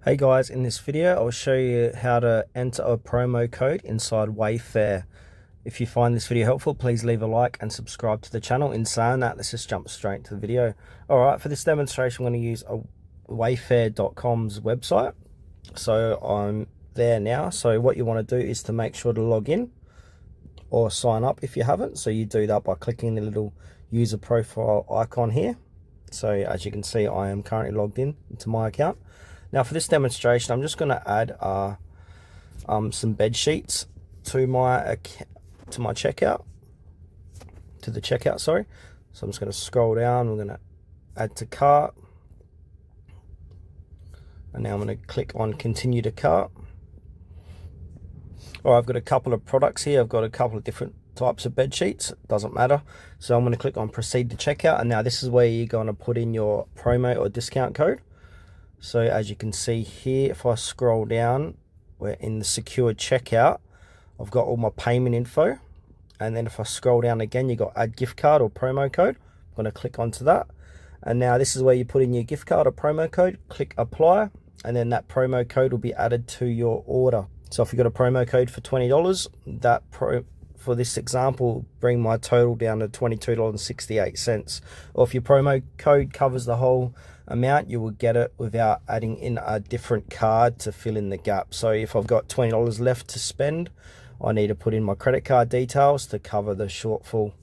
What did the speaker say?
Hey guys, in this video I'll show you how to enter a promo code inside Wayfair. If you find this video helpful, please leave a like and subscribe to the channel. In saying that, let's just jump straight to the video. Alright, for this demonstration I'm going to use a Wayfair.com's website. So I'm there now. So what you want to do is to make sure to log in or sign up if you haven't. So you do that by clicking the little user profile icon here. So as you can see, I am currently logged in into my account. Now for this demonstration, I'm just going to add some bed sheets to my checkout, to the checkout, sorry. So I'm just going to scroll down. We're going to add to cart, and now I'm going to click on continue to cart. All right, I've got a couple of products here. I've got a couple of different types of bed sheets. It doesn't matter. So I'm going to click on proceed to checkout, and now this is where you're going to put in your promo or discount code. So as you can see here, if I scroll down, we're in the secure checkout. I've got all my payment info. And then if I scroll down again, you got add gift card or promo code. I'm going to click onto that. And now this is where you put in your gift card or promo code. Click apply. And then that promo code will be added to your order. So if you've got a promo code for $20, for this example, bring my total down to $22.68. Or if your promo code covers the whole amount, you will get it without adding in a different card to fill in the gap. So if I've got $20 left to spend, I need to put in my credit card details to cover the shortfall.